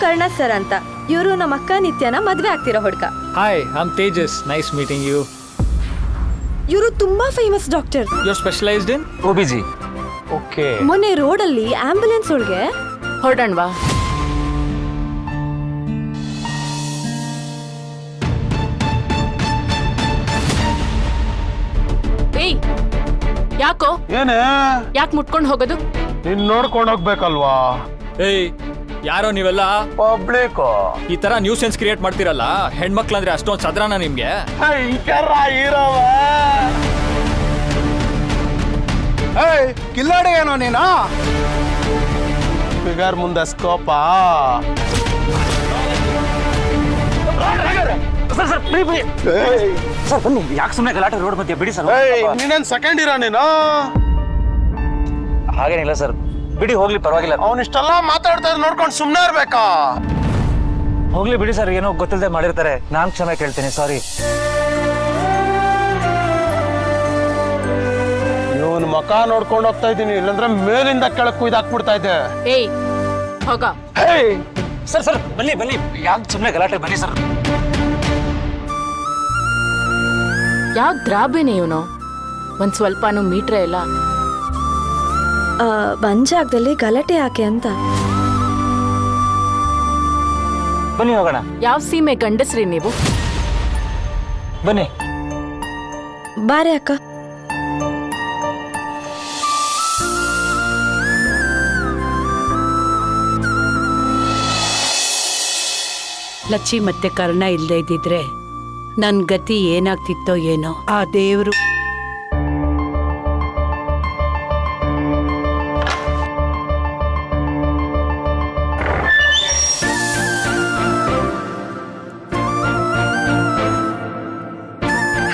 Karna sir ಅಂತ. ಇವರು ನಮ್ಮ ಅಕ್ಕ ನಿತ್ಯನ ಮದ್ವೆ ಆಗ್ತಿರೋ ಹುಡ್ಕ. Hi, I am Tejas. Nice meeting you. ಇವರು ತುಂಬಾ famous doctor. You are specialized in OBG. Okay. ಮೊನ್ನೆ ರೋಡಲ್ಲಿ ಆಂಬ್ಯುಲೆನ್ಸ್ ಒಳಗೆ ಹೊರಡಣ್ವಾ? ಏಯ್, ಯಾಕೋ? ಏನೇ ಯಾಕೆ ಮುಟ್ಕೊಂಡು ಹೋಗೋದು? ನೀನ್ ನೋಡ್ಕೊಂಡು ಹೋಗ್ಬೇಕಲ್ವಾ? ಏಯ್, ಯಾರೋ ನೀವೆಲ್ಲ ಪಬ್ಲಿಕ್ ಈ ತರ ನ್ಯೂಸ್ ಸೆನ್ಸ್ ಕ್ರಿಯೇಟ್ ಮಾಡ್ತಿರಲ್ಲ. ಹೆಣ್ಮಕ್ಳಂದ್ರೆ ಅಷ್ಟೊಂದು ಸದ್ರಾನ ನಿಮ್ಗೆ? ಕಿಲ್ಲಾಡಿ ಏನೋ ನೀನಾ? ಫಿಗರ್ ಮುಂದೆ ಸ್ಕೋಪ. ಸರ್ ಬನ್ನಿ, ಯಾಕೆ ಸುಮ್ಮನೆ ಗಲಾಟೆ ರೋಡ್ ಮಧ್ಯೆ ಬಿಡಿ ಸರ್. ನೀನೇನ್ ಸೆಕೆಂಡ್ ಇರೋ ನೀನು? ಹಾಗೇನಿಲ್ಲ ಸರ್, ಬಿಡಿ ಹೋಗ್ಲಿ, ಪರವಾಗಿಲ್ಲ. ಅವನಿಷ್ಟೆಲ್ಲ ಮಾತಾಡ್ತಾ ನೋಡ್ಕೊಂಡು ಸುಮ್ಮನೆ ಇರ್ಬೇಕಾ? ಹೋಗ್ಲಿ ಬಿಡಿ ಸರ್, ಏನೋ ಗೊತ್ತಿಲ್ಲದೆ ಮಾಡಿರ್ತಾರೆ. ನಾನ್ ಕ್ಷಮೆ ಕೇಳ್ತೀನಿ, ಸಾರಿ. ಇವನ್ ಮಕ ನೋಡ್ಕೊಂಡು ಹೋಗ್ತಾ ಇದ್ದೀನಿ, ಇಲ್ಲಾಂದ್ರೆ ಮೇಲಿಂದ ಕೆಳಕ್ ಕುಯ್ದಾಕ್ಬಿಡ್ತಾ ಇದ್ದೆ. ಏಯ್, ಹೋಗ. ಸರ್ ಸರ್ ಬನ್ನಿ ಬನ್ನಿ, ಯಾಕೆ ಸುಮ್ಮನೆ ಗಲಾಟೆ, ಬನ್ನಿ ಸರ್. ಯಾವ ದ್ರಾಬೇನೆ ಇವನು? ಒಂದ್ ಸ್ವಲ್ಪನೂ ಮೀಟ್ರೆ ಇಲ್ಲ. ಒಂದ್ ಜಾಗದಲ್ಲಿ ಗಲಾಟೆ ಯಾಕೆ ಅಂತ. ಬನ್ನಿ ಹೋಗೋಣ. ಯಾವ ಸೀಮೆ ಗಂಡಸ್ರಿ ನೀವು? ಬನ್ನಿ. ಬಾರೆ ಅಕ್ಕ. ಲಚ್ಚಿ ಮತ್ತೆ ಕರ್ಣ ಇಲ್ಲದೆ ಇದ್ದಿದ್ರೆ ನನ್ ಗತಿ ಏನಾಗ್ತಿತ್ತೋ ಏನೋ. ಆ ದೇವ್ರು.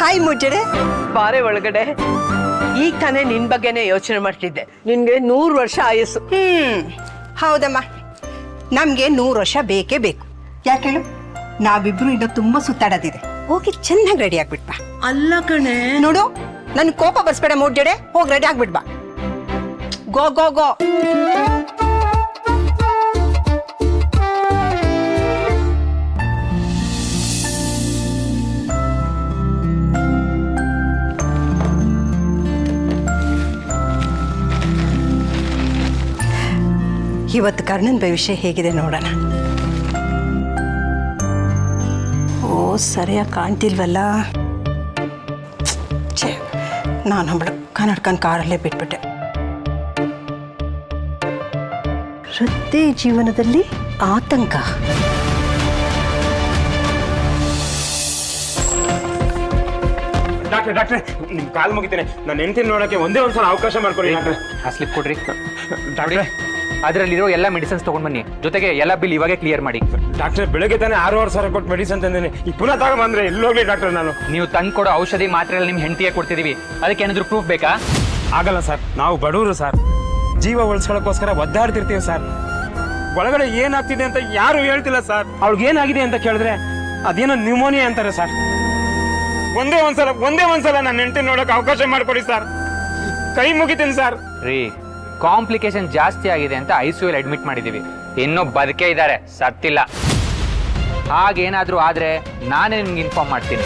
ಹಾಯ್ ಮುಜ್ಜಡೆ, ಬಾರೆ ಒಳಗಡೆ. ಈಗ ತಾನೇ ನಿನ್ ಬಗ್ಗೆನೇ ಯೋಚನೆ ಮಾಡ್ತಿದ್ದೆ. ನಿನ್ಗೆ 100 ವರ್ಷ ಆಯಸ್ಸು. ಹೌದಮ್ಮ, ನಮ್ಗೆ 100 ವರ್ಷ ಬೇಕೇ ಬೇಕು. ಯಾಕೆ ಹೇಳು? ನಾವಿಬ್ರು ಇನ್ನೂ ತುಂಬಾ ಸುತ್ತಾಡೋದಿದೆ. ಹೋಗಿ ಚೆನ್ನಾಗಿ ರೆಡಿ ಆಗ್ಬಿಟ್ಬಾ. ಅಲ್ಲ ಕಣೆ, ನೋಡು, ನನ್ ಕೋಪ ಬರ್ಸ್ಬೇಡ ಮುಜ್ಜಡೆ. ಹೋಗಿ ರೆಡಿ ಆಗ್ಬಿಟ್ಬಾ. ಗೋ ಗೋ ಗೋ. ಇವತ್ತು ಕರ್ಣನ್ ಭವಿಷ್ಯ ಹೇಗಿದೆ ನೋಡೋಣ. ಓ, ಸರಿಯಾಗಿ ಕಾಣ್ತಿಲ್ವಲ್ಲ. ಛೇ, ನಾನು ಅವಳು ಕನ್ನಡ್ಕನ್ ಕಾರಲ್ಲೇ ಬಿಟ್ಬಿಟ್ಟೆ. ವೃತ್ತಿ ಜೀವನದಲ್ಲಿ ಆತಂಕ. ಡಾಕ್ಟ್ರೆ, ನಿಮ್ ಕಾಲ್ ಮುಗಿತೇನೆ. ನಾನು ಹೆಂಡತಿ ನೋಡಕ್ಕೆ ಒಂದೇ ಒಂದ್ಸಲ ಅವಕಾಶ ಮಾಡ್ಕೊಡಿ ಡಾಕ್ಟ್ರೆ. ಆ ಸ್ಲಿಪ್ ಕೊಡ್ರಿ ಡಾಕ್ಟ್ರೆ. ಅದರಲ್ಲಿರೋ ಎಲ್ಲ ಮೆಡಿಸಿನ್ಸ್ ತಗೊಂಡ್ ಬನ್ನಿ, ಜೊತೆಗೆ ಎಲ್ಲ ಬಿಲ್ ಇವಾಗೆ ಕ್ಲಿಯರ್ ಮಾಡಿ. ಡಾಕ್ಟ್ರೆ, ಬೆಳಗ್ಗೆ ತಾನೇ 6,500 ಕೊಟ್ಟು ಮೆಡಿಸಿನ್ ತಂದೇನೆ. ಈಗ ಪುನಃ ತಗೊಂಡ್ಬಂದ್ರೆ ಎಲ್ಲೋಗ್ಲಿ ಡಾಕ್ಟ್ರೆ ನಾನು? ನೀವು ತಂದು ಕೊಡೋ ಔಷಧಿ ಮಾತ್ರೆ ನಿಮ್ ಹೆಂಡತಿಗೆ ಕೊಡ್ತಿದೀವಿ, ಅದಕ್ಕೆ ಏನಾದ್ರು ಪ್ರೂಫ್ ಬೇಕಾ? ಆಗಲ್ಲ ಸರ್, ನಾವು ಬಡವರು ಸರ್, ಜೀವ ಉಳಿಸ್ಕೊಳ್ಳೋಕ್ಕೋಸ್ಕರ ಒದ್ದಾಡ್ತಿರ್ತೀವಿ ಸರ್. ಒಳಗಡೆ ಏನಾಗ್ತಿದೆ ಅಂತ ಯಾರು ಹೇಳ್ತಿಲ್ಲ ಸರ್. ಅವ್ಳಿಗೆ ಏನಾಗಿದೆ ಅಂತ ಕೇಳಿದ್ರೆ ಅದೇನೋ ನ್ಯೂಮೋನಿಯಾ ಅಂತಾರೆ ಸರ್. ಒಂದೇ ಒಂದ್ಸಲ ನನ್ನ ಹೆಂಡತಿ ನೋಡಕ್ ಅವಕಾಶ ಮಾಡ್ಕೊಡಿ ಸರ್, ಕೈ ಮುಗಿತೀನಿ ಸರ್. ರೀ, ಕಾಂಪ್ಲಿಕೇಶನ್ ಜಾಸ್ತಿ ಆಗಿದೆ ಅಂತ ICU ಅಡ್ಮಿಟ್ ಮಾಡಿದೀವಿ. ಇನ್ನೂ ಬದುಕೇ ಇದ್ದಾರೆ, ಸತ್ತಿಲ್ಲ. ಹಾಗೇನಾದ್ರೂ ಆದ್ರೆ ನಾನೇ ನಿಮ್ಗೆ ಇನ್ಫಾರ್ಮ್ ಮಾಡ್ತೀನಿ.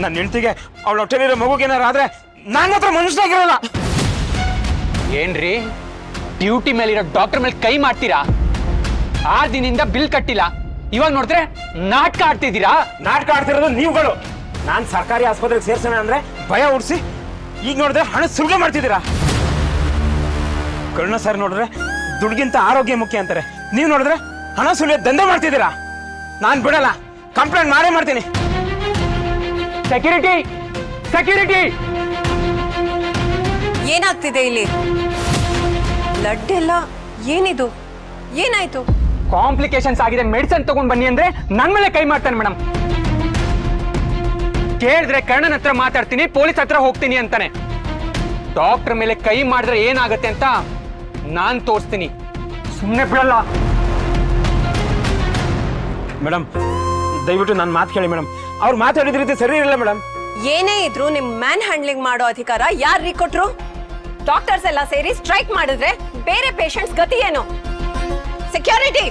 ನನ್ನ ಹೆಂಡತಿಗೆ ಅವಳ ಹೊಟ್ಟೆಲಿರೋ ಮಗುಗೇನಾರು ಆದ್ರೆ ನಾನು ಮಾತ್ರ ಮನುಷ್ಯನಾಗಿರಲ್ಲ. ಏನ್ರಿ, ಡ್ಯೂಟಿ ಮೇಲಿರೋ ಡಾಕ್ಟರ್ ಮೇಲೆ ಕೈ ಮಾಡ್ತೀರಾ? 6 ದಿನದಿಂದ ಬಿಲ್ ಕಟ್ಟಿಲ್ಲ, ಇವಾಗ ನೋಡಿದ್ರೆ ನಾಟಕ ಆಡ್ತಿದ್ದೀರಾ. ನಾಟಕ ಆಡ್ತಿರೋದು ನೀವುಗಳು. ನಾನ್ ಸರ್ಕಾರಿ ಆಸ್ಪತ್ರೆಗೆ ಸೇರ್ಸೋಣ ಅಂದ್ರೆ ಭಯ ಉಡ್ಸಿ, ಈಗ ನೋಡಿದ್ರೆ ಹಣ ಸುಳ್ಳು ಮಾಡ್ತಿದ್ದೀರಾ. ಕರ್ಣ ಸರ್ ನೋಡಿದ್ರೆ ದುಡ್ಗಿಂತ ಆರೋಗ್ಯ ಮುಖ್ಯ ಅಂತಾರೆ, ನೀವು ನೋಡಿದ್ರೆ ಹಣ ಸುಳ್ಳು ದಂಧೆ ಮಾಡ್ತಿದ್ದೀರಾ. ನಾನ್ ಬಿಡಲ್ಲ, ಕಂಪ್ಲೇಂಟ್ ಮಾಡೇ ಮಾಡ್ತೀನಿ. Security, security! ಏನಾಗ್ತಿದೆ ಇಲ್ಲಿ? ಬ್ಲಡ್ ಎಲ್ಲ ಏನಿದು? ಏನಾಯ್ತು? ಕಾಂಪ್ಲಿಕೇಶನ್ಸ್ ಆಗಿದೆ, ಮೆಡಿಸಿನ್ ತಗೊಂಡ್ ಬನ್ನಿ ಅಂದ್ರೆ ನನ್ ಮೇಲೆ ಕೈ ಮಾಡ್ತಾನೆ ಮೇಡಮ್. ಕೇಳಿದ್ರೆ ಕರ್ಣನ್ ಹತ್ರ ಮಾತಾಡ್ತೀನಿ, ಪೊಲೀಸ್ ಹತ್ರ ಹೋಗ್ತೀನಿ ಅಂತಾನೆ. ಡಾಕ್ಟರ್ ಮೇಲೆ ಕೈ ಮಾಡಿದ್ರೆ ಏನಾಗತ್ತೆ ಅಂತ ನಾನ್ ತೋರಿಸ್ತೀನಿ, ಸುಮ್ಮನೆ ಬಿಡಲ್ಲ. ಮೇಡಮ್, ದಯವಿಟ್ಟು ನನ್ನ ಮಾತು ಕೇಳಿ ಮೇಡಮ್. ಅವ್ರು ಮಾತಾಡಿದ ರೀತಿ ಸರಿ ಇರಲ್ಲ ಮೇಡಮ್. ಏನೇ ಇದ್ರು ನಿಮ್ ಮ್ಯಾನ್ ಹ್ಯಾಂಡ್ಲಿಂಗ್ ಮಾಡೋ ಅಧಿಕಾರ ಯಾರು ಕೊಟ್ರು? ಡಾಕ್ಟರ್ಸ್ ಎಲ್ಲ ಸೇರಿ ಸ್ಟ್ರೈಕ್ ಮಾಡಿದ್ರೆ ಬೇರೆ ಪೇಷಂಟ್ಸ್ ಗತಿ ಏನು? ಸೆಕ್ಯೂರಿಟಿ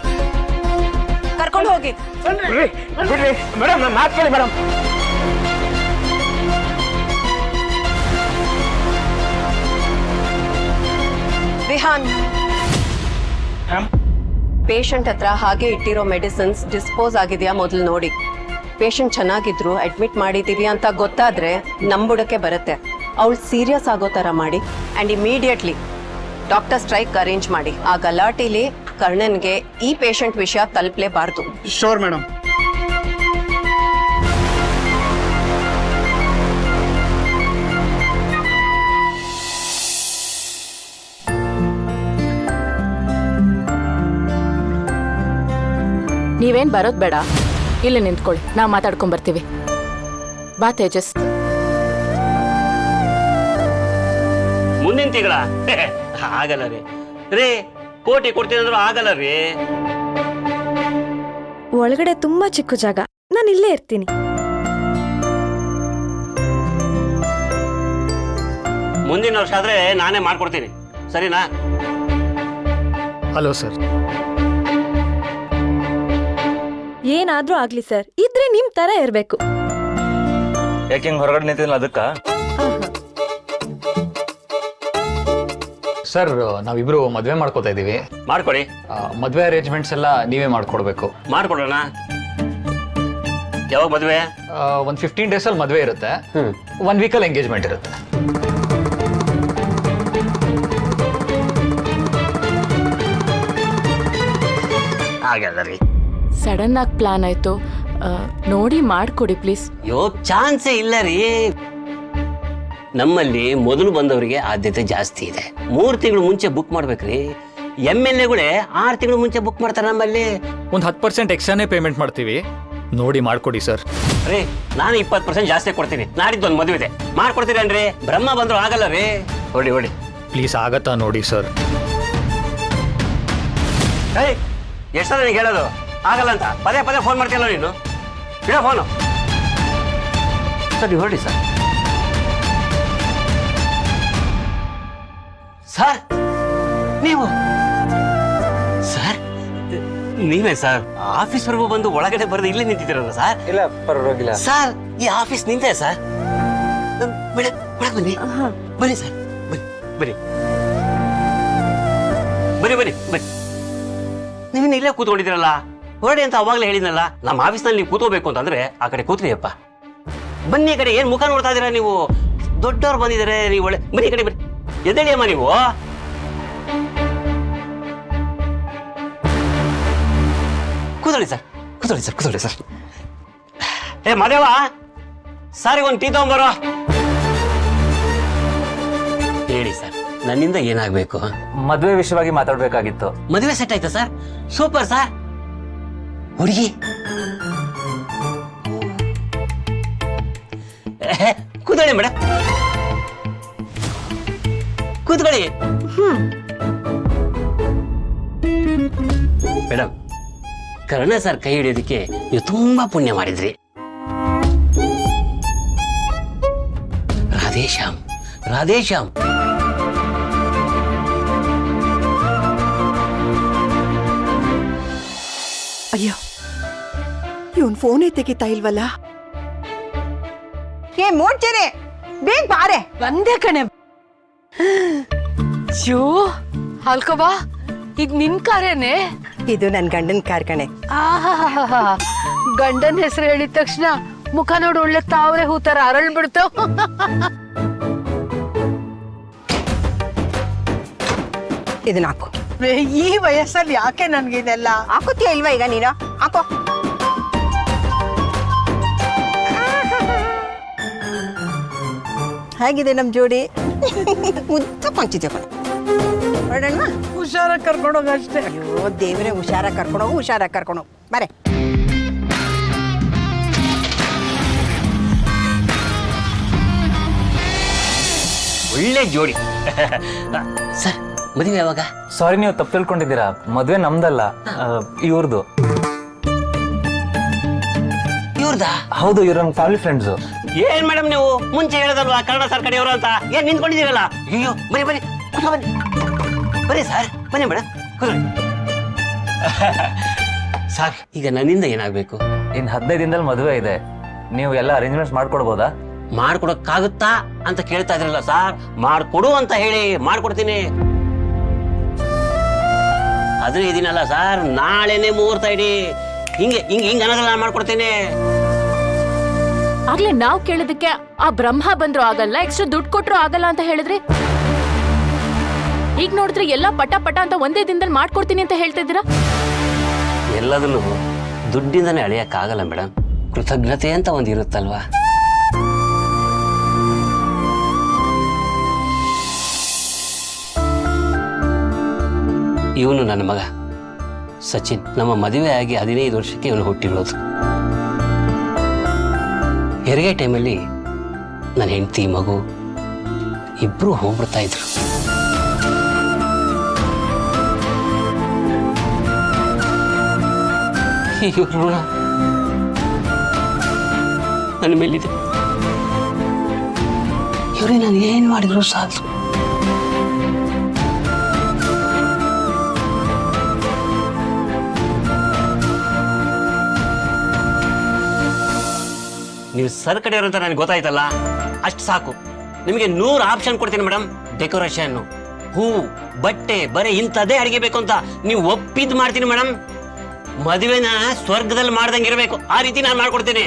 ಕರ್ಕೊಂಡು ಹೋಗಿ. ಬಿಡ್ರಿ ಮೇಡಮ್, ನನ್ನ ಮಾತು ಕೇಳಿ ಮೇಡಮ್. ವಿಹಾನ್, ಪೇಷಂಟ್ ಹತ್ರ ಹಾಗೆ ಇಟ್ಟಿರೋ ಮೆಡಿಸಿನ್ಸ್ ಡಿಸ್ಪೋಸ್ ಆಗಿದೆಯಾ ಮೊದಲು ನೋಡಿ. ಪೇಷಂಟ್ ಚೆನ್ನಾಗಿದ್ರು ಅಡ್ಮಿಟ್ ಮಾಡಿದೀವಿ ಅಂತ ಗೊತ್ತಾದ್ರೆ ನಂಬುಡಕ್ಕೆ ಬರುತ್ತೆ. ಅವಳು ಸೀರಿಯಸ್ ಆಗೋ ಥರ ಮಾಡಿ and immediately doctor strike arrange ಮಾಡಿ. ಆ ಗಲಾಟೆಲಿ ಕರ್ಣನ್ಗೆ ಈ ಪೇಷಂಟ್ ವಿಷಯ ತಲುಪಲೇಬಾರ್ದು. Sure madam. ನೀವೇನ್ ಬರೋದ್ ಬೇಡ, ಇಲ್ಲಿ ನಿಂತ್ಕೊಳ್ಳಿ, ನಾವು ಮಾತಾಡ್ಕೊಂಡ್ ಬರ್ತೀವಿ. ಬಾ ತೇಜಸ್. ಮುಂದಿನ ತಿಂಗಳ ಆಗಲ್ಲ ರೀ. ರೀ ಕೋಟಿ ಕೊಡ್ತೀನಿ ಅಂದ್ರೂ ಆಗಲ್ಲ ರೀ. ಒಳಗಡೆ ತುಂಬಾ ಚಿಕ್ಕ ಜಾಗ, ನಾನು ಇಲ್ಲೇ ಇರ್ತೀನಿ. ಮುಂದಿನ ವರ್ಷ ಆದ್ರೆ ನಾನೇ ಮಾಡ್ಕೊಡ್ತೀನಿ, ಸರಿನಾ? Hello sir. ಏನಾದ್ರೂ ಆಗ್ಲಿ ಸರ್, ಇದ್ರೆ ನಿಮ್ ತರ ಇರ್ಬೇಕು. ಯಾಕೆ ಹಿಂಗ್ ಹೊರಗಡೆ ನಿಂತಿಲ್ಲ ಅದಕ್ಕ? ಸರ್, ನಾವಿಬ್ರು ಮದ್ವೆ ಮಾಡ್ಕೋತಾ ಇದೀವಿ. ಮಾಡ್ಕೊಡಿ. ಮದ್ವೆ ಅರೇಂಜ್ಮೆಂಟ್ಸ್ ಎಲ್ಲ ನೀವೇ ಮಾಡ್ಕೊಡ್ಬೇಕು. ಮಾಡ್ಕೊಡೋಣ. ಯಾವಾಗ ಮದುವೆ? ಒಂದ್ 15 days ಅಲ್ಲಿ ಮದ್ವೆ ಇರುತ್ತೆ. 1 week ಅಲ್ಲಿ ಎಂಗೇಜ್ಮೆಂಟ್ ಇರುತ್ತೆ. ಆಗಲ್ಲ ರೀ. ಸಡನ್ ಆಗಿ ಪ್ಲಾನ್ ಆಯ್ತು, ನೋಡಿ ಮಾಡ್ಕೊಡಿ ಪ್ಲೀಸ್. ಚಾನ್ಸೇ ಇಲ್ಲ ರೀ. ನಮ್ಮಲ್ಲಿ ಮೊದಲು ಬಂದವರಿಗೆ ಆದ್ಯತೆ ಜಾಸ್ತಿ ಇದೆ. 3 ತಿಂಗಳು ಮುಂಚೆ ಬುಕ್ ಮಾಡ್ಬೇಕ್ರಿ. MLAಗಳೇ 6 ತಿಂಗಳು ಮುಂಚೆ ಬುಕ್ ಮಾಡ್ತಾರೆ ನಮ್ಮಲ್ಲಿ. ಒಂದು 10% ಎಕ್ಸ್ಟ್ರಾನೇ ಪೇಮೆಂಟ್ ಮಾಡ್ತೀವಿ, ನೋಡಿ ಮಾಡ್ಕೊಡಿ ಸರ್. ರೀ, ನಾನು 20% ಜಾಸ್ತಿ ಕೊಡ್ತೀನಿ. ನಾಡಿದ್ದು ಒಂದು ಮದುವೆ ಇದೆ, ಮಾಡ್ಕೊಡ್ತೀರೇನ್ರಿ? ಬ್ರಹ್ಮ ಬಂದ್ರು ಆಗಲ್ಲ ರೀ. ಹೊಡಿ ಹೊಡಿ ಪ್ಲೀಸ್, ಆಗತ್ತಾ ನೋಡಿ ಸರ್. ಏಯ್, ಎಷ್ಟು ನನಗೆ ಹೇಳೋದು ಆಗಲ್ಲ ಅಂತ? ಪದೇ ಪದೇ ಫೋನ್ ಮಾಡ್ತೀಯಲ್ಲ ನೀನು. ಇಡೋ ಫೋನು. ಸರಿ ಹೊರಡಿ ಸರ್. ಸರ್ ನೀವು ಸರ್ ನೀವೇ ಸರ್ ಆಫೀಸ್ವರೆಗೂ ಬಂದು ಒಳಗಡೆ ಬರೆದು ಇಲ್ಲಿ ನಿಂತಿದ್ದೀರಲ್ಲ ಸರ್? ಇಲ್ಲ ಪರವಾಗಿಲ್ಲ ಸರ್, ಈ ಆಫೀಸ್ ನಿಂತೆ ಸರ್. ಮೇಡಮ್ ಬನ್ನಿ ಬನ್ನಿ ಸರ್, ಬನ್ನಿ ಬನ್ನಿ ಬನ್ನಿ ಬನ್ನಿ. ನೀವಿನ್ನು ಇಲ್ಲೇ ಕೂತ್ಕೊಂಡಿದ್ದೀರಲ್ಲ, ಹೊರಡಿ ಅಂತ ಅವಾಗಲೇ ಹೇಳಿದ್ನಲ್ಲ. ನಮ್ಮ ಆಫೀಸ್ನಲ್ಲಿ ನೀವು ಕೂತ್ಕೋಬೇಕು ಅಂತಂದ್ರೆ ಆ ಕಡೆ ಕೂತ್ರಿಯಪ್ಪ. ಬನ್ನಿ ಈ ಕಡೆ. ಏನ್ ಮುಖ ನೋಡ್ತಾ ಇದ್ದೀರಾ ನೀವು? ದೊಡ್ಡವ್ರು ಬಂದಿದ್ದಾರೆ, ನೀವು ಒಳ್ಳೆ. ಬನ್ನಿ ಈ ಕಡೆ ಬನ್ನಿ. ಎದ್ದೇಳಿ ಅಮ್ಮ ನೀವು. ಕೂತ್ಕೊಳ್ಳಿ ಸರ್, ಕೂತ್ಕೊಳ್ಳಿ ಸರ್, ಕೂತ್ಕೊಳ್ಳಿ ಸರ್. ಏ ಮದೇವ, ಸಾರಿ ಒಂದು ಟೀ ತಗೊಂಬರೋ. ಹೇಳಿ ಸರ್, ನನ್ನಿಂದ ಏನಾಗಬೇಕು? ಮದುವೆ ವಿಷಯವಾಗಿ ಮಾತಾಡ್ಬೇಕಾಗಿತ್ತು. ಮದುವೆ ಸೆಟ್ ಆಯ್ತಾ ಸರ್? Super sir. ಹುಡುಗಿ ಕೂತ್ಕೊಳ್ಳಿ ಮೇಡಮ್, ಕೂತ್ಕೊಳ್ಳಿ ಮೇಡಮ್. ಕರ್ಣ ಸರ್ ಕೈ ಹಿಡಿಯೋದಕ್ಕೆ ನೀವು ತುಂಬಾ ಪುಣ್ಯ ಮಾಡಿದ್ರಿ. ರಾಧೇಶ್ಯಾಮ್, ರಾಧೇಶ್ಯಾಮ್. ಅಯ್ಯೋ, ಇವನ್ ಫೋನೇ ತೆಗಿತಾ ಇಲ್ವಲ್ಲ. ಏ ಮೋಡ್ಚೇನೆ, ಬೇಗ ಬಾರೆ. ಬಂದೆ ಕಣೆ. ಜೋ ಅಲ್ಕೋಬಾ, ಈಗ ನಿನ್ ಕಾರೇನೆ? ಇದು ನನ್ ಗಂಡನ್ ಕಾರ್ ಕಣೆ. ಆಹಾ, ಗಂಡನ್ ಹೆಸರು ಹೇಳಿದ ತಕ್ಷಣ ಮುಖ ನೋಡು ಒಳ್ಳೆ ತಾವ್ರೆ ಹೂತರ ಅರಳ್ ಬಿಡ್ತಾವ. ಇದನ್ನ ಹಾಕು. ಈ ವಯಸ್ಸಲ್ಲಿ ಯಾಕೆ ನನ್ಗೆ ಇದೆಲ್ಲ? ಹಾಕುತ್ತೀಯ ಇಲ್ವಾ ಈಗ ನೀನು? ಹಾಕೋ. ಹೇಗಿದೆ ನಮ್ ಜೋಡಿ? ಉದ್ದ ಕೊಂಚಿದ್ಯ ಕಣ. ಹೊರಡೋಣ? ಹುಷಾರಾಗಿ ಕರ್ಕೊಂಡೋಗ ಅಷ್ಟೇ. ಅಯ್ಯೋ ದೇವ್ರೆ, ಹುಷಾರಾಗಿ ಕರ್ಕೊಂಡೋಗು, ಹುಷಾರಾಗಿ ಕರ್ಕೊಂಡೋಗು. ಬರೇ. ಒಳ್ಳೆ ಜೋಡಿ. ಸರ್, ಮದುವೆ ಯಾವಾಗ? ಸಾರಿ, ನೀವು ತಪ್ಪು ತಿಳ್ಕೊಂಡಿದ್ದೀರಾ. ಮದುವೆ ನಮ್ದಲ್ಲ, ಇವ್ರದ್ದು. ಇವ್ರದಾ? ಹೌದು, ಇವ್ರ ನಮ್ಮ ಫ್ಯಾಮಿಲಿ ಫ್ರೆಂಡ್ಸು. ಏನ್ ಮೇಡಮ್ ನೀವು ಮುಂಚೆ ಹೇಳದಲ್ವಾ ಕನ್ನಡ ಸರ್ ಕಡೆಯವರು ಅಂತ? ಏನ್ ನಿಂತ್ಕೊಂಡಿದ್ದೀರಲ್ಲ? ಅಯ್ಯೋ ಬನ್ನಿ ಬನ್ನಿ ಕೂತ್ಕೊ ಬನ್ನಿ. ಬನ್ನಿ ಸರ್, ಬನ್ನಿ ಮೇಡಮ್ ಕೂತ್ಕೊಳ್ಳಿ. ಸರ್ ಈಗ ನನ್ನಿಂದ ಏನಾಗ್ಬೇಕು? ಇನ್ನು 15 ದಿನದಲ್ಲಿ ಮದುವೆ ಇದೆ, ನೀವು ಎಲ್ಲ ಅರೇಂಜ್ಮೆಂಟ್ಸ್ ಮಾಡ್ಕೊಡ್ಬೋದಾ? ಮಾಡ್ಕೊಡಕ್ಕಾಗುತ್ತಾ ಅಂತ ಕೇಳ್ತಾ ಇದ್ರಲ್ಲ ಸರ್, ಮಾಡ್ಕೊಡು ಅಂತ ಹೇಳಿ ಮಾಡ್ಕೊಡ್ತೀನಿ. ಅದ್ರ ಇದೀನಲ್ಲ ಸರ್, ನಾಳೆನೆ ಮುಹೂರ್ತ ಇಡಿ. ಹಿಂಗೆ ಹಿಂಗೆ ಹಿಂಗೆ ಅನ್ನೋದ್ರಲ್ಲಿ ನಾನು ಮಾಡ್ಕೊಡ್ತೀನಿ. ಆಗ್ಲೇ ನಾವ್ ಕೇಳಿದಕ್ಕೆ ಆ ಬ್ರಹ್ಮ ಬಂದ್ರು ಆಗಲ್ಲ, ಎಕ್ಸ್ಟ್ರಾ ದುಡ್ಡು ಕೊಟ್ರು ಆಗಲ್ಲ ಅಂತ ಹೇಳಿದ್ರಿ. ಈಗ ನೋಡಿದ್ರೆ ಎಲ್ಲ ಪಟ ಪಟ ಅಂತ ಒಂದೇ ದಿನದಲ್ಲಿ ಮಾಡ್ಕೊಡ್ತೀನಿ ಅಂತ ಹೇಳ್ತಾ ಇದ್ದೀರಾ. ಎಲ್ಲದನ್ನು ದುಡ್ಡಿಂದನೇ ಅಳೆಯಕ್ಕಾಗಲ್ಲ ಮೇಡಮ್. ಕೃತಜ್ಞತೆ ಅಂತ ಒಂದು ಇರುತ್ತಲ್ವಾ? ಇವನು ನನ್ನ ಮಗ ಸಚಿನ್. ನಮ್ಮ ಮದುವೆ ಆಗಿ 15 ವರ್ಷಕ್ಕೆ ಇವನು ಹುಟ್ಟಿರೋದು. ಹೆರಿಗೆ ಟೈಮಲ್ಲಿ ನನ್ನ ಹೆಂಡತಿ ಮಗು ಇಬ್ರು ಹೋಗ್ಬಿಡ್ತಾ ಇದ್ರು. ಇವ್ರ ಋಣ ನನ್ನ ಮೇಲಿದೆ. ಇವ್ರಿಗೆ ನಾನು ಏನ್ ಮಾಡಿದ್ರು ಸಾಕು. ನೀವು ಸರ್ ಕಡೆಯವರು ಅಂತ ನನಗೆ ಗೊತ್ತಾಯ್ತಲ್ಲ, ಅಷ್ಟು ಸಾಕು. ನಿಮಗೆ 100 ಆಪ್ಷನ್ ಕೊಡ್ತೀನಿ ಮೇಡಮ್. ಡೆಕೋರೇಷನ್, ಹೂ, ಬಟ್ಟೆ, ಬರೀ ಇಂಥದ್ದೇ ಅಡಿಗೆ ಬೇಕು ಅಂತ ನೀವು ಒಪ್ಪಿದ್ ಮಾಡ್ತೀನಿ ಮೇಡಮ್. ಮದುವೆನ ಸ್ವರ್ಗದಲ್ಲಿ ಮಾಡ್ದಂಗೆ ಇರಬೇಕು, ಆ ರೀತಿ ನಾನು ಮಾಡ್ಕೊಡ್ತೀನಿ.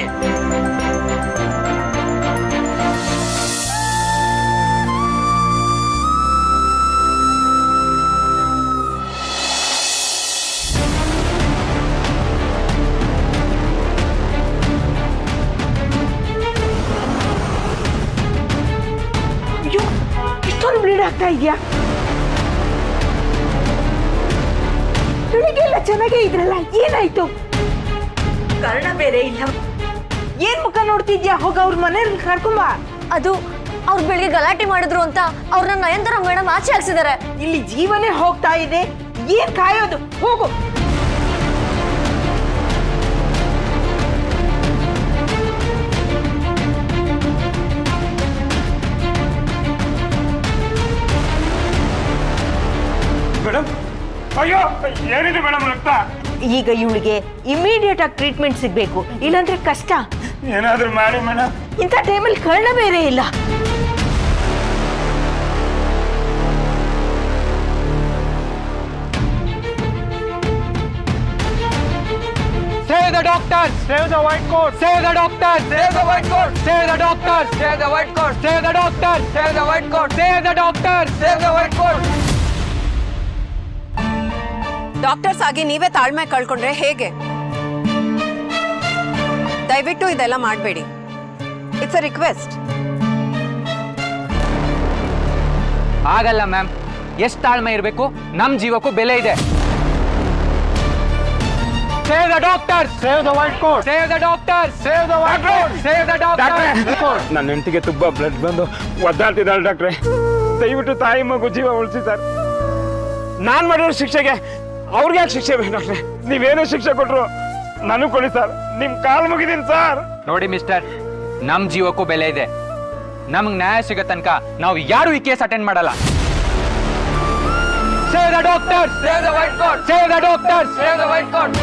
ಇಷ್ಟೊಂದು ಬ್ಲೀಡ್ ಆಗ್ತಾ ಇದೆಯಾ? ಬೆಳಿಗ್ಗೆಲ್ಲ ಚೆನ್ನಾಗೇ ಇದ್ರಲ್ಲ, ಏನಾಯ್ತು? ಕರ್ಣ ಬೇರೆ ಇಲ್ಲ. ಏನ್ ಮುಖ ನೋಡ್ತಿದ್ಯಾ? ಹೋಗ ಅವ್ರ ಮನೇಲಿ ಕರ್ಕೊಂಬ. ಅದು ಅವ್ರು ಬೆಳಿಗ್ಗೆ ಗಲಾಟೆ ಮಾಡಿದ್ರು ಅಂತ ಅವ್ರನ್ನ ನಯನತಾರ ಮೇಡಮ್ ಆಚೆ ಹಾಕ್ಸಿದಾರೆ. ಇಲ್ಲಿ ಜೀವನೇ ಹೋಗ್ತಾ ಇದೆ, ಏನ್ ಕಾಯೋದು? ಹೋಗು. ಮೇಡಮ್, ಅಯ್ಯೋ ಏನಿದೆ ಮೇಡಮ್ ರಕ್ತ? ಈಗ ಇವಳಿಗೆ ಇಮಿಡಿಯೇಟ್ ಆಗಿ ಟ್ರೀಟ್ಮೆಂಟ್ ಸಿಗ್ಬೇಕು, ಇಲ್ಲಾಂದ್ರೆ ಕಷ್ಟ. ಏನಾದ್ರೂ ಮಾಡಿ ಮೇಡಮ್. ಇಂಥ ಟೈಮಲ್ಲಿ ಕರ್ಣ ಬೇರೆ ಇಲ್ಲ. Save the doctors! Save the white coat! Save the doctors! Save the white coat! Save the doctors! Save the white coat! Save the doctors! Save the white coat! Save the doctors! Save the white coat! Doctors ಆಗಿ ನೀವೇ ತಾಳ್ಮೆ ಕಳ್ಕೊಂಡ್ರೆ ಹೇಗೆ? ದಯವಿಟ್ಟು ಇದೆಲ್ಲ ಮಾಡಬೇಡಿ. It's a request. ಆಗಲ್ಲ ma'am, ಎಷ್ಟು ತಾಳ್ಮೆ ಇರಬೇಕು? ನಮ್ಮ ಜೀವಕ್ಕೂ ಬೆಲೆ ಇದೆ. Save the doctors! Save the white coat! Save the doctors! Save the white coat! Save the doctors! ನನ್ನ ಹೆಂಡತಿಗೆ ತುಂಬಾ ಬ್ಲಡ್ ಬಂದು ಒದ್ದಾಡ್ತಿದ್ದಾಳೆ ಡಾಕ್ಟ್ರೆ. ದಯವಿಟ್ಟು ತಾಯಿ ಮಗು ಜೀವ ಉಳಿಸಿ ಸರ್. ನಾನ್ ಮಾಡಿರೋ ಶಿಕ್ಷೆಗೆ ಅವ್ರಿಗೆ ಯಾಕೆ ಶಿಕ್ಷೆ ಬೇಕು ಡಾಕ್ಟ್ರೆ? ನೀವೇನೋ ಶಿಕ್ಷೆ ಕೊಟ್ರು ನನಗೆ ಕೊಡಿ ಸರ್. ನಿಮ್ ಕಾಲ್ ಮುಗಿದೀನಿ ಸರ್. ನೋಡಿ ಮಿಸ್ಟರ್, ನಮ್ ಜೀವಕ್ಕೂ ಬೆಲೆ ಇದೆ. ನಮ್ಗೆ ನ್ಯಾಯ ಸಿಗೋ ತನಕ ನಾವು ಯಾರು ಈ ಕೇಸ್ ಅಟೆಂಡ್ ಮಾಡಲ್ಲ. Save the doctors! Save the white coat! Save the doctors! Save the white coat!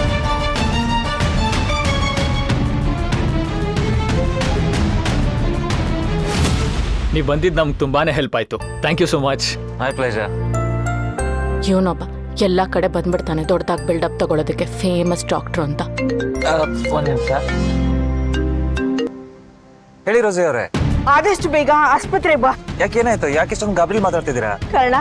ನೀವು ಬಂದಿದ್ದು ನಮ್ಗೆ ತುಂಬಾನೇ ಹೆಲ್ಪ್ ಆಯ್ತು. Thank you so much. My pleasure. ಇವನೊಬ್ಬ ಎಲ್ಲ ಕಡೆ ಬಂದ್ಬಿಡ್ತಾನೆ ದೊಡ್ಡದಾಗಿ ಬಿಲ್ಡಪ್ ತಗೊಳ್ಳೋದಕ್ಕೆ, ಫೇಮಸ್ ಡಾಕ್ಟ್ರು ಅಂತ. ಒಂದು ನಿಮಿಷ ಹೇಳಿ ರೋಸಿ ಅವರೇ. ಆದಷ್ಟು ಬೇಗ ಆಸ್ಪತ್ರೆಗೆ ಬಾ. ಯಾಕೇನಾಯ್ತು? ಯಾಕೆ ಇಷ್ಟೊಂದು ಗಾಬರಿ ಮಾತಾಡ್ತಿದ್ದೀರಾ? ಕರ್ಣ,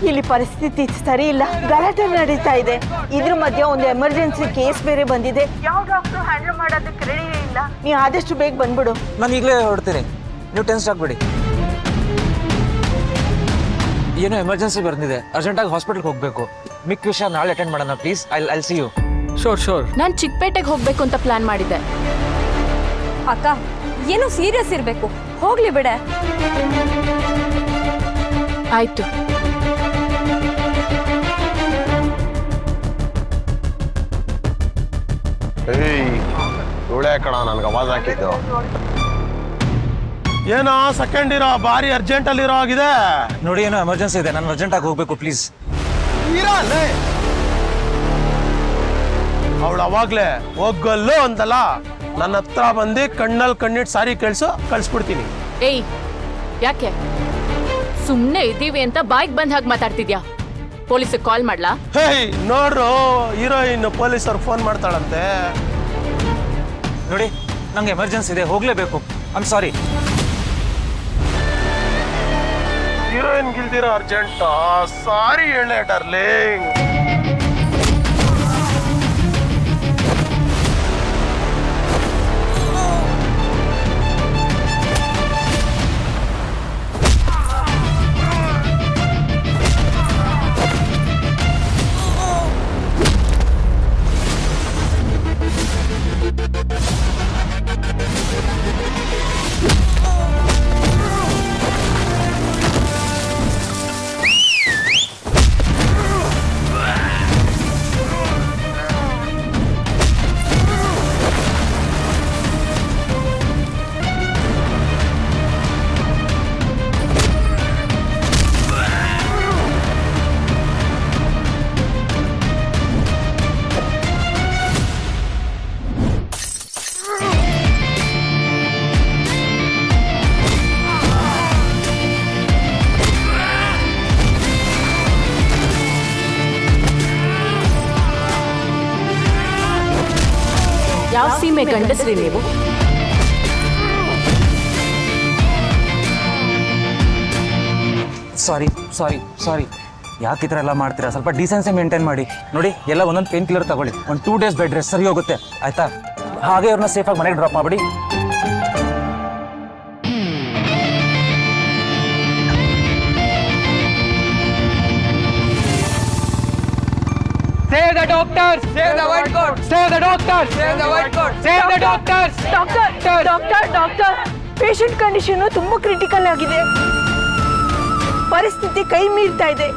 ಇಲ್ಲಿ ಪರಿಸ್ಥಿತಿ ಸರಿ ಇಲ್ಲ, ಗಲಾಟೆ ನಡೀತಾ ಇದೆ. ಇದ್ರ ಮಧ್ಯೆ ಒಂದು ಎಮರ್ಜೆನ್ಸಿ ಕೇಸ್ ಬೇರೆ ಬಂದಿದೆ. ಯಾವ ಡಾಕ್ಟರ್ ಹ್ಯಾಂಡಲ್ ಮಾಡೋದಕ್ಕೆ ರೆಡಿ ಇಲ್ಲ. ನೀ ಆದಷ್ಟು ಬೇಗ ಬಂದ್ಬಿಡು. ನಾನು ಈಗಲೇ ಹೊರಡ್ತೀನಿ, ನೀವು ಟೆನ್ಸ್ ಆಗ್ಬೇಡಿ. ಏನೋ ಎಮರ್ಜೆನ್ಸಿ ಬಂದಿದೆ, ಅರ್ಜೆಂಟಾಗಿ ಹಾಸ್ಪಿಟಲ್ಗೆ ಹೋಗಬೇಕು. ಮಿಕ್ಕ ವಿಷಯ ನಾಳೆ ಅಟೆಂಡ್ ಮಾಡೋಣ please. I see you. Sure. ನಾನು ಚಿಕ್ಕಪೇಟೆಗೆ ಹೋಗ್ಬೇಕು ಅಂತ ಪ್ಲಾನ್ ಮಾಡಿದ್ದೆ. ಅಕ್ಕ, ಏನೋ ಸೀರಿಯಸ್ ಇರ್ಬೇಕು, ಹೋಗ್ಲಿ ಬಿಡೆ. ಆಯ್ತು. ಇವಳೆ ಅವಳೇ ಕಣ ನನ್ಗೆ ಆವಾಜ್ ಹಾಕಿದ್ದು. ಏನೋ ಸೆಕೆಂಡ್ ಇರೋ ಭಾರಿ ಅರ್ಜೆಂಟ್ ಅಲ್ಲಿ ಇರೋ ಆಗಿದೆ. ನೋಡಿ ಏನೋ ಎಮರ್ಜೆನ್ಸಿ ಇದೆ, ನಾನು ಅರ್ಜೆಂಟ್ ಆಗಿ ಹೋಗ್ಬೇಕು ಪ್ಲೀಸ್. ಅವಳು ಅವಾಗ್ಲೇ ಹೋಗಲ್ಲೋ ಅಂತಲ್ಲ, ನನ್ನ ಹತ್ರ ಬಂದು ಕಣ್ಣಲ್ಲಿ ಕಣ್ಣಿಟ್ಟು ಸಾರಿ ಕಳ್ಸ್ಬಿಡ್ತೀನಿ. ಏಯ್ ಯಾಕೆ ಸುಮ್ಮನೆ ಇದ್ದೀವಿ ಅಂತ ಬಾಯ್ಗೆ ಬಂದ್ ಹಾಗೆ ಮಾತಾಡ್ತಿದ್ಯಾ? ಪೊಲೀಸಿಗೆ ಕಾಲ್ ಮಾಡ್ಲಾ? ಹೇಯ್ ನೋಡ್ರು, ಹೀರೋಯಿನ್ ಪೊಲೀಸರು ಫೋನ್ ಮಾಡ್ತಾಳಂತೆ. ನೋಡಿ ನಂಗೆ ಎಮರ್ಜೆನ್ಸಿ ಇದೆ, ಹೋಗ್ಲೇಬೇಕು. I'm sorry. ಹೀರೋಯಿನ್ ಗಿಲ್ದಿರೋ ಅರ್ಜೆಂಟ್ ಸಾರಿ ಹೇಳೆ ಡರ್ಲಿಂಗ್. ಯಾವ ಸೀಮೆ ಗಂಡಸ್ರಿ ನೀವು? ಸಾರಿ ಸಾರಿ ಸಾರಿ. ಯಾಕೆ ಈ ಥರ ಎಲ್ಲ ಮಾಡ್ತೀರಾ? ಸ್ವಲ್ಪ ಡಿಸೆನ್ಸಿ ಮೇಂಟೈನ್ ಮಾಡಿ. ನೋಡಿ ಎಲ್ಲ ಒಂದೊಂದು ಪೇನ್ ಕಿಲ್ಲರ್ ತಗೊಳ್ಳಿ, ಒಂದು 2 days ಬೆಡ್ ರೆಸ್ಟ್, ಸರಿ ಹೋಗುತ್ತೆ ಆಯ್ತಾ? ಹಾಗೆ ಅವ್ರನ್ನ ಸೇಫಾಗಿ ಮನೆಗೆ ಡ್ರಾಪ್ ಮಾಡ್ಬಿಡಿ. Save the doctors! Save the white coat! Save the doctors! Save the white coat! Save the doctors! Doctor patient condition ತುಂಬಾ ಕ್ರಿಟಿಕಲ್ ಆಗಿದೆ. ಪರಿಸ್ಥಿತಿ ಕೈ ಮೀರ್ತಾ ಇದೆ.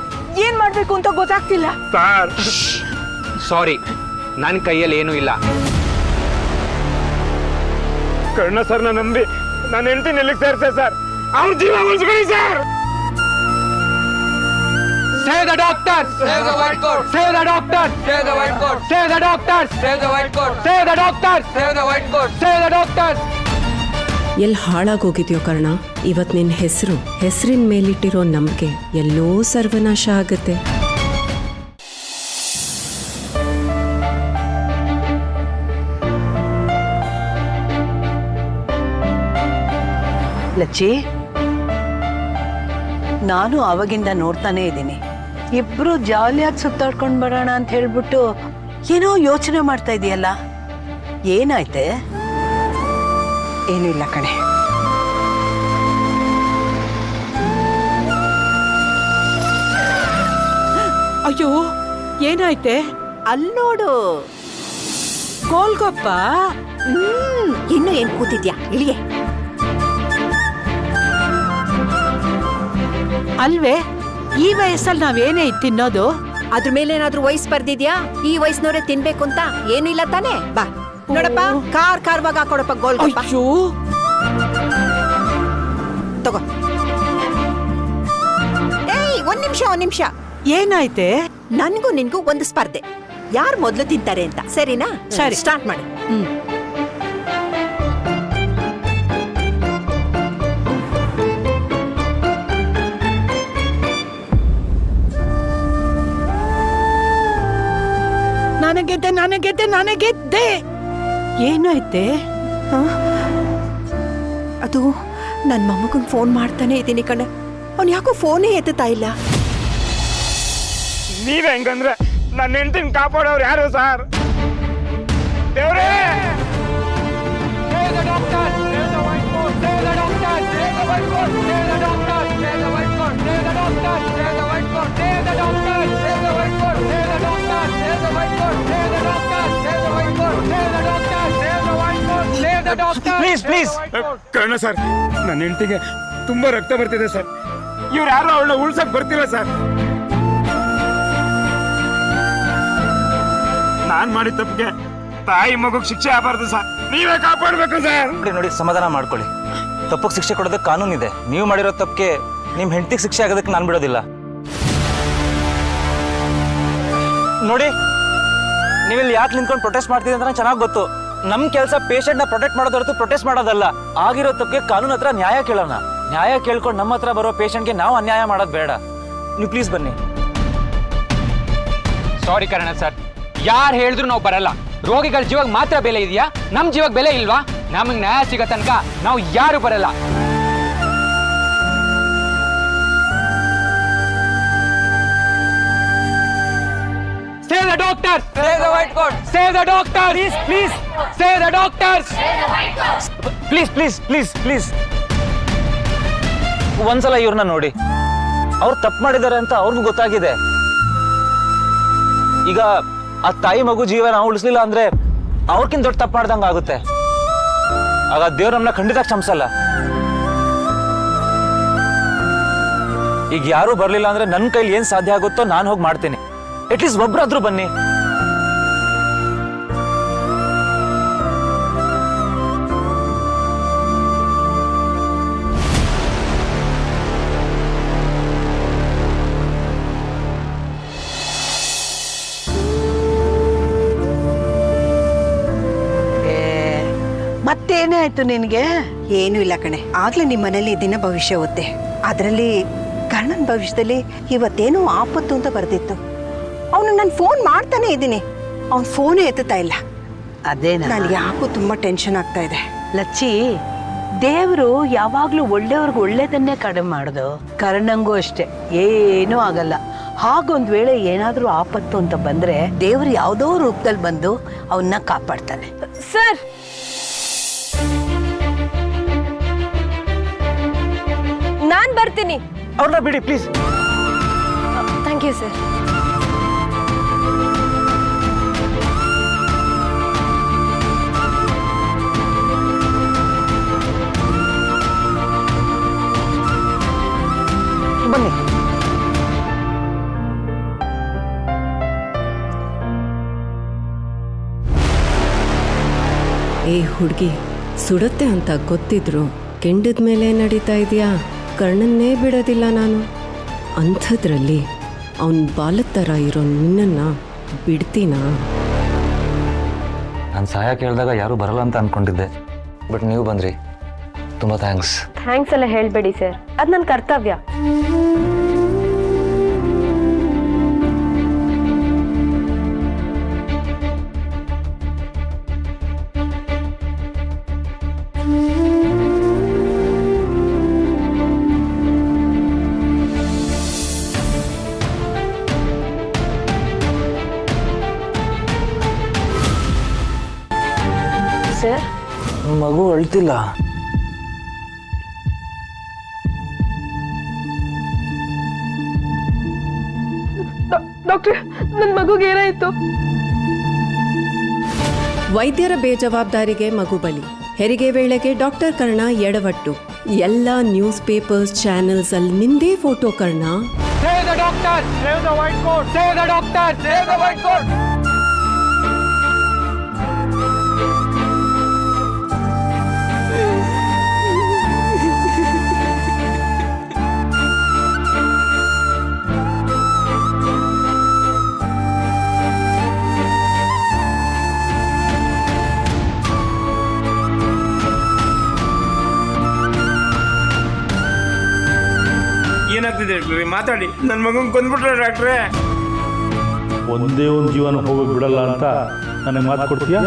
ಏನ್ ಮಾಡ್ಬೇಕು ಅಂತ ಗೊತ್ತಾಗ್ತಿಲ್ಲ. ಸರ್ ಸಾರಿ, ನನ್ನ ಕೈಯಲ್ಲಿ ಏನೂ ಇಲ್ಲ. ಕರ್ಣ ಸರ್ನ ನಂಬಿ ನನ್ನ ಹೆಂಡತಿನ ಎಲ್ಲಿಗೆ ಸೇರ್ಸೆ ಸರ್? ಅವ್ರ ಜೀವ ಉಳಿಸ್ಕೊಳ್ಳಿ sir. Save the doctors! Save the white coat! Save the doctors! Save the white coat! Save the doctors! Save the white coat! Save the doctors! Save the white coat! Save the doctors! ಎಲ್ಲಿ ಹಾಳಾಗೋಗಿದ್ಯೋ ಕರ್ಣ, ಇವತ್ತು ನಿನ್ನ ಹೆಸರಿನ ಮೇಲಿಟ್ಟಿರೋ ನಂಬಿಕೆ ಎಲ್ಲೋ ಸರ್ವನಾಶ ಆಗುತ್ತೆ. ಲಚ್ಚಿ, ನಾನು ಅವಾಗಿಂದ ನೋಡ್ತಾನೆ ಇದ್ದೀನಿ. ಇಬ್ರು ಜಾಲಿಯಾಗಿ ಸುತ್ತಾಡ್ಕೊಂಡು ಬರೋಣ ಅಂತ ಹೇಳ್ಬಿಟ್ಟು ಏನೋ ಯೋಚನೆ ಮಾಡ್ತಾ ಇದೆಯಲ್ಲ, ಏನಾಯ್ತೆ? ಏನೂ ಇಲ್ಲ ಕಣೆ. ಅಯ್ಯೋ ಏನಾಯ್ತೆ? ಅಲ್ಲೋಡು, ಗೋಲ್ಗೊಪ್ಪ. ಇನ್ನು ಏನ್ ಕೂತಿದ್ಯಾ? ಇಳಿಯೇ. ಅಲ್ವೇ, ಈ ವಯಸ್ಸಲ್ಲಿ ನಾವೇನೇ ತಿನ್ನೋದು? ಅದ್ರ ಮೇಲೆ ಏನಾದ್ರೂ ವಯಸ್ಸು ಬರ್ದಿದ್ಯಾ? ಈ ವಯಸ್ಸಿನವ್ರೆ ತಿನ್ಬೇಕು ಅಂತ ಏನೂ ಇಲ್ಲ ತಾನೇ. ಬಾ ನೋಡಪ್ಪ, ಖಾರವಾಗಿ ಹಾಕೊಡಪ್ಪ ಗೋಲ್ಗಪ್ಪ. ಅಯ್ಯೋ ತಗೋ. ಏಯ್, ಒಂದ್ ನಿಮಿಷ. ಏನಾಯ್ತೆ? ನನ್ಗೂ ನಿನ್ಗೂ ಒಂದು ಸ್ಪರ್ಧೆ, ಯಾರು ಮೊದ್ಲು ತಿಂತಾರೆ ಅಂತ. ಸರಿನಾ? ಸರಿ, ಸ್ಟಾರ್ಟ್ ಮಾಡಿ. ನಾನು ಗೆದ್ದೆ. ಏನಾಯ್ತೆ? ಅದು ನನ್ನ ಮೊಮ್ಮಗನ್ ಫೋನ್ ಮಾಡ್ತಾನೆ ಇದ್ದೀನಿ ಕಣೆ. ಅವ್ನು ಯಾಕೋ ಫೋನೇ ಎತ್ತುತ್ತಾ ಇಲ್ಲ. ನೀವ್ ಹೆಂಗಂದ್ರೆ ನನ್ನ ಹೆಂಡತಿನ ಕಾಪಾಡೋರು ಯಾರು ಸರ್? ದೇವ್ರೇ! Save the doctors! Save the white coat! Save the doctors! Save the white coat! Save the doctors! Save the white coat! Save the doctors! Save the white coat! Save the doctors! Save the white coat! Save the doctors! Save the white coat! Save the doctors! Save the white coat! Save the doctors! Save the white coat! Save the doctors! Please Karna sir, ನನ್ನ ಹೆಂಡತಿಗೆ ತುಂಬಾ ರಕ್ತ ಬರ್ತಿದೆ sir. ಇವ್ರು ಯಾರು ಅವಳನ್ನ ಉಳ್ಸಕ್ ಬರ್ತಿಲ್ಲ sir. ನಾನ್ ಮಾಡಿದ ತಪ್ಪಿಗೆ ತಾಯಿ ಮಗುಗ್ ಶಿಕ್ಷೆ ಆಗಬಾರ್ದು ಸರ್, ನೀವೇ ಕಾಪಾಡ್ಬೇಕು ಸರ್. ನೋಡಿ ನೋಡಿ, ಸಮಾಧಾನ ಮಾಡ್ಕೊಳ್ಳಿ. ತಪ್ಪಿಗೆ ಶಿಕ್ಷೆ ಕೊಡೋದಕ್ಕೆ ಕಾನೂನಿದೆ. ನೀವು ಮಾಡಿರೋ ತಪ್ಪಿಗೆ ನಿಮ್ಮ ಹೆಂಡತಿಗೆ ಶಿಕ್ಷೆ ಆಗೋದಕ್ಕೆ ನಾನು ಬಿಡೋದಿಲ್ಲ. ನೋಡಿ, ನೀವಿಲ್ಲಿ ಯಾಕೆ ನಿಂತ್ಕೊಂಡು ಪ್ರೊಟೆಸ್ಟ್ ಮಾಡ್ತಿದ್ದೆ ಅಂತ ನಂಗೆ ಚೆನ್ನಾಗಿ ಗೊತ್ತು. ನಮ್ಮ ಕೆಲಸ ಪೇಷಂಟ್ನ ಪ್ರೊಟೆಕ್ಟ್ ಮಾಡೋದ್ ಹೊರತು ಪ್ರೊಟೆಸ್ಟ್ ಮಾಡೋದಲ್ಲ. ಆಗಿರೋ ತಪ್ಪಿಗೆ ಕಾನೂನು ಹತ್ರ ನ್ಯಾಯ ಕೇಳೋಣ. ನ್ಯಾಯ ಕೇಳ್ಕೊಂಡು ನಮ್ಮ ಹತ್ರ ಬರೋ ಪೇಷಂಟ್ಗೆ ನಾವು ಅನ್ಯಾಯ ಮಾಡೋದು ಬೇಡ. ನೀವು ಪ್ಲೀಸ್ ಬನ್ನಿ. ಸಾರಿ ಕರ್ಣ ಸರ್, ಯಾರು ಹೇಳಿದ್ರು ನಾವು ಬರಲ್ಲ. ರೋಗಿಗಳ ಜೀವಕ್ಕೆ ಮಾತ್ರ ಬೆಲೆ ಇದೆಯಾ, ನಮ್ಮ ಜೀವಕ್ಕೆ ಬೆಲೆ ಇಲ್ವಾ? ನಮಗೆ ನ್ಯಾಯ ಸಿಗೋ ತನಕ ನಾವು ಯಾರು ಬರಲ್ಲ. Save the doctors! Save the white coat! Save the doctors! Please, please! Save the doctors! Please please please please ಒಂದ್ಸಲ ಇವ್ರನ್ನ ನೋಡಿ. ಅವ್ರು ತಪ್ಪು ಮಾಡಿದ್ದಾರೆ ಅಂತ ಅವ್ರಿಗೂ ಗೊತ್ತಾಗಿದೆ. ಈಗ ಆ ತಾಯಿ ಮಗು ಜೀವ ನಾವು ಉಳಿಸ್ಲಿಲ್ಲ ಅಂದ್ರೆ ಅವ್ರಕ್ಕಿಂತ ದೊಡ್ಡ ತಪ್ಪು ಮಾಡ್ದಂಗ ಆಗುತ್ತೆ. ಆಗ ದೇವ್ರ ನಮ್ಮನ್ನ ಖಂಡಿತ ಕ್ಷಮಿಸಲ್ಲ. ಈಗ ಯಾರು ಬರ್ಲಿಲ್ಲ ಅಂದ್ರೆ ನನ್ನ ಕೈಲಿ ಏನ್ ಸಾಧ್ಯ ಆಗುತ್ತೋ ನಾನು ಹೋಗಿ ಮಾಡ್ತೀನಿ. ಅಟ್ಲೀಸ್ಟ್ ಒಬ್ರಾದ್ರೂ ಬನ್ನಿ. ಮತ್ತೇನೇ ಆಯ್ತು ನಿನಗೆ? ಏನೂ ಇಲ್ಲ ಕಣೆ, ಆಗ್ಲೇ ನಿಮ್ಮ ಮನೇಲಿ ದಿನ ಭವಿಷ್ಯ ಓದ್ದೆ. ಅದರಲ್ಲಿ ಕರ್ಣನ್ ಭವಿಷ್ಯದಲ್ಲಿ ಇವತ್ತೇನೋ ಆಪತ್ತು ಅಂತ ಬರ್ದಿತ್ತು. ಅವನು ನಾನು ಫೋನ್ ಮಾಡ್ತಾನೆ ಇದ್ದೀನಿ, ಅವ್ನ ಫೋನೇ ಎತ್ತುತ್ತಾ ಇಲ್ಲ. ಅದೇನಾ? ನಾನು ಯಾಕೋ ತುಂಬಾ ಟೆನ್ಷನ್ ಆಗ್ತಾ ಇದೆ. ಲಚ್ಚಿ, ದೇವರು ಯಾವಾಗ್ಲೂ ಒಳ್ಳೆಯವ್ರಿಗೆ ಒಳ್ಳೇದನ್ನೇ ಕಡಿಮೆ ಮಾಡೋದು. ಕರ್ಣಂಗೂ ಅಷ್ಟೇ, ಏನೂ ಆಗಲ್ಲ. ಹಾಗೊಂದ್ ವೇಳೆ ಏನಾದ್ರೂ ಆಪತ್ತು ಅಂತ ಬಂದ್ರೆ ದೇವ್ರು ಯಾವುದೋ ರೂಪದಲ್ಲಿ ಬಂದು ಅವನ್ನ ಕಾಪಾಡ್ತಾನೆ. ಸರ್, ನಾನ್ ಬರ್ತೀನಿ. ಅವ್ರನ್ನ ಬಿಡಿ ಪ್ಲೀಸ್. Thank you sir. ಬನ್ನಿ. ಏ ಹುಡುಗಿ, ಸುಡುತ್ತೆ ಅಂತ ಗೊತ್ತಿದ್ರು ಕೆಂಡದ ಮೇಲೆ ನಡೀತಾ ಇದೆಯಾ? ಕರ್ಣನ್ನೇ ಬಿಡೋದಿಲ್ಲ ನಾನು. ಅಂಥದ್ರಲ್ಲಿ ಅವನ ಬಾಲದ ಥರ ಇರೋ ನಿನ್ನನ್ನು ಬಿಡ್ತೀನಾ? ನಾನು ಸಹಾಯ ಕೇಳಿದಾಗ ಯಾರು ಬರಲ್ಲ ಅಂತ ಅನ್ಕೊಂಡಿದ್ದೆ, ಬಟ್ ನೀವು ಬಂದ್ರಿ. ತುಂಬ ಥ್ಯಾಂಕ್ಸ್. ಥ್ಯಾಂಕ್ಸ್ ಎಲ್ಲ ಹೇಳ್ಬೇಡಿ ಸರ್, ಅದು ನನ್ನ ಕರ್ತವ್ಯ. ಸರ್, ಮಗು ಅಳ್ತಿಲ್ಲ. ಡಾಕ್ಟರ್, ನನ್ನ ಮಗುಗೆ ಏನಾಯ್ತು? ವೈದ್ಯರ ಬೇಜವಾಬ್ದಾರಿಗೆ ಮಗು ಬಲಿ. ಹೆರಿಗೆ ವೇಳೆಗೆ ಡಾಕ್ಟರ್ ಕರ್ಣ ಎಡವಟ್ಟು. ಎಲ್ಲ ನ್ಯೂಸ್ ಪೇಪರ್ಸ್, ಚಾನೆಲ್ಸ್ ಅಲ್ಲಿ ನಿಂದೇ photo Karna. Save the doctors! Save the white coat! Save the doctors! Save the white coat! ಏನಾಗ್ತಿದೆ ಡಾಕ್ಟ್ರೆ? ಮಾತಾಡಿ. ನನ್ನ ಮಗನ್ ಕೊಂದ್ಬಿಟ್ರೆ ಡಾಕ್ಟ್ರೆ. ಒಂದೇ ಒಂದು ಜೀವನ ಹೋಗೋಕೆ ಬಿಡಲ್ಲ ಅಂತ ನನಗೆ ಮಾತು ಕೊಡ್ತೀಯಾ?